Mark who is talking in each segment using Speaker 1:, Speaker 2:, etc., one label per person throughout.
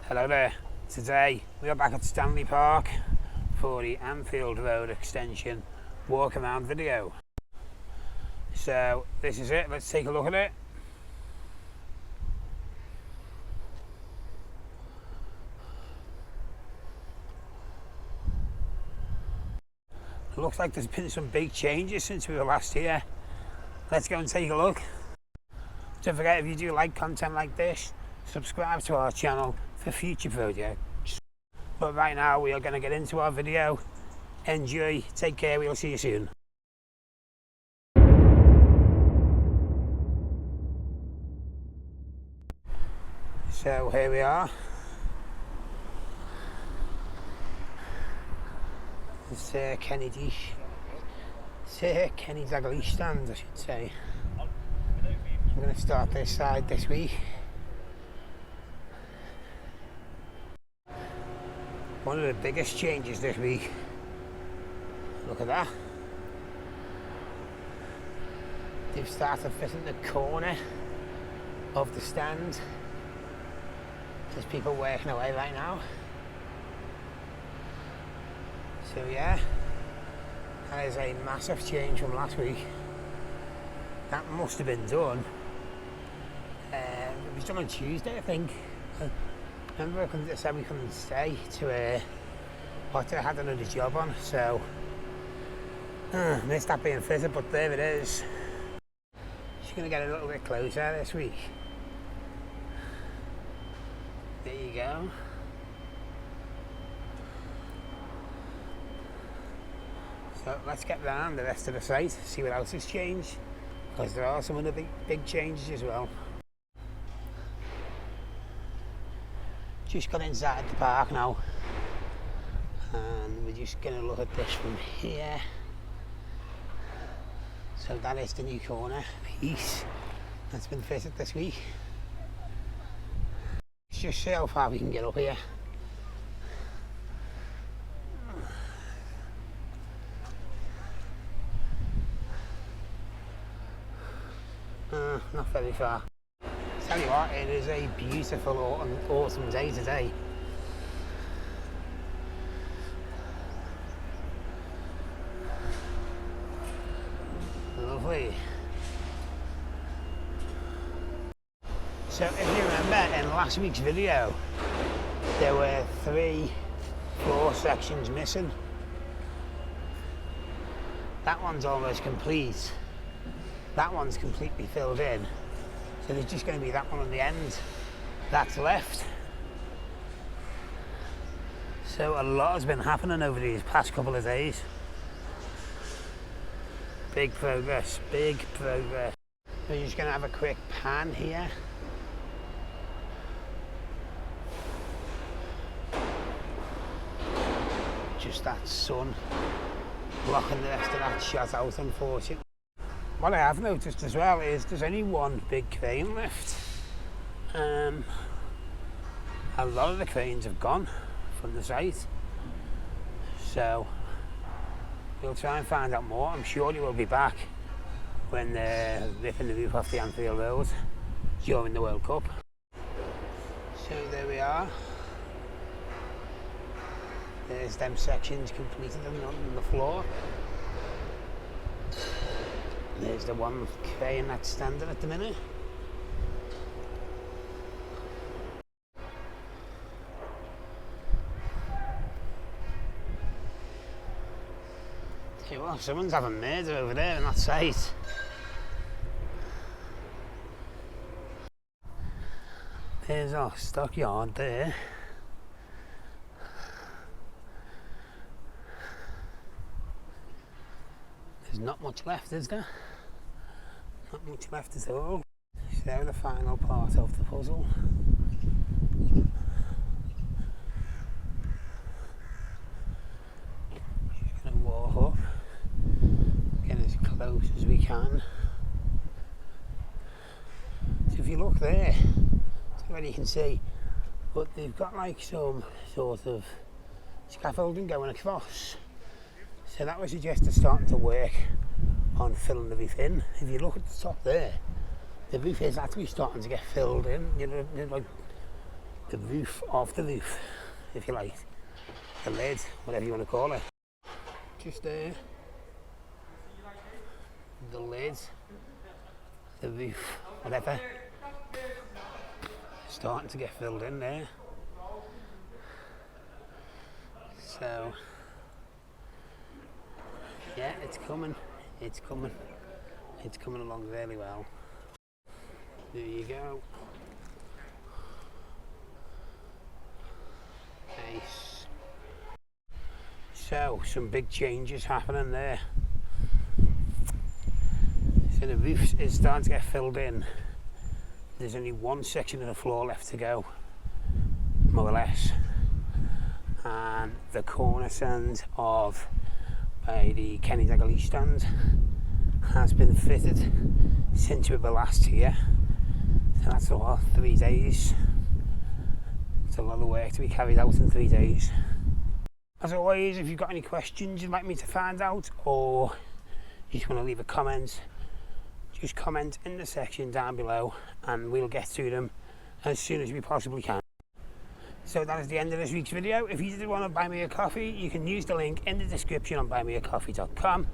Speaker 1: Hello there. Today we are back at Stanley Park for the Anfield Road extension walk around video. So this is it, let's take a look at it. It looks like there's been some big changes since we were last here. Let's go and take a look. Don't forget, if you do like content like this, subscribe to our channel for future projects. But right now we are going to get into our video. Enjoy, take care, we'll see you soon. So here we are. It's Kenny Dalglish stand, I should say. I'm going to start this side this week. One of the biggest changes this week. Look at that. They've started fitting the corner of the stand. There's people working away right now. So yeah, that is a massive change from last week. That must have been done. It was done on Tuesday, I think. Remember, I said we couldn't stay to what I had another job on, so missed that being fitted, but there it is. She's going to get a little bit closer this week. There you go. So let's get round the rest of the site, see what else has changed, because there are some other big changes as well. Just got inside the park now, and we're just going to look at this from here. So that is the new corner piece that's been fitted this week. Let's just see how far we can get up here. Not very far. Tell you what, it is a beautiful autumn day today. Lovely. So if you remember in last week's video, there were 3 floor sections missing. That one's almost complete. That one's completely filled in. So there's just going to be that one on the end that's left. So a lot has been happening over these past couple of days. Big progress, big progress. We're just going to have a quick pan here. Just that sun blocking the rest of that shot out, unfortunately. What I have noticed as well is there's only one big crane left. A lot of the cranes have gone from the site, so we'll try and find out more. I'm sure he will be back when they're ripping the roof off the Anfield Road during the World Cup. So there we are. There's them sections completed on the floor. There's the one crane that's standing at the minute. Tell you what, someone's having murder over there in that site. There's our stockyard there. There's not much left, is there? Not much left at all. So the final part of the puzzle. Just going to walk up, get as close as we can. So if you look there, that's what you can see. But they've got like some sort of scaffolding going across. So that would suggest they're starting to work on filling the roof in. If you look at the top there, the roof is actually starting to get filled in. You know, like the roof of the roof, if you like, the lid, whatever you want to call it. Just there, the lid, the roof, whatever, starting to get filled in there. So yeah, it's coming along really well. There you go. Nice. So some big changes happening there. So the roof is starting to get filled in. There's only one section of the floor left to go, more or less, and the corner stand of by the Dalglish stand has been fitted since we were last here. So that's all 3 days. It's a lot of work to be carried out in 3 days. As always, if you've got any questions you'd like me to find out, or you just want to leave a comment, just comment in the section down below and we'll get to them as soon as we possibly can. So that is the end of this week's video. If you did want to buy me a coffee, you can use the link in the description on buymeacoffee.com.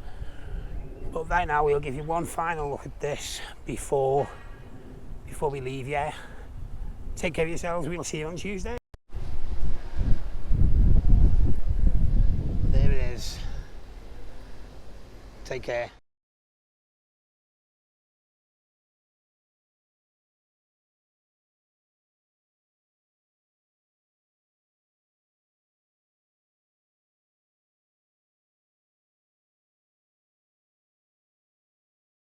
Speaker 1: But right now we'll give you one final look at this before we leave. Yeah, take care of yourselves. We'll see you on Tuesday. There it is. Take care.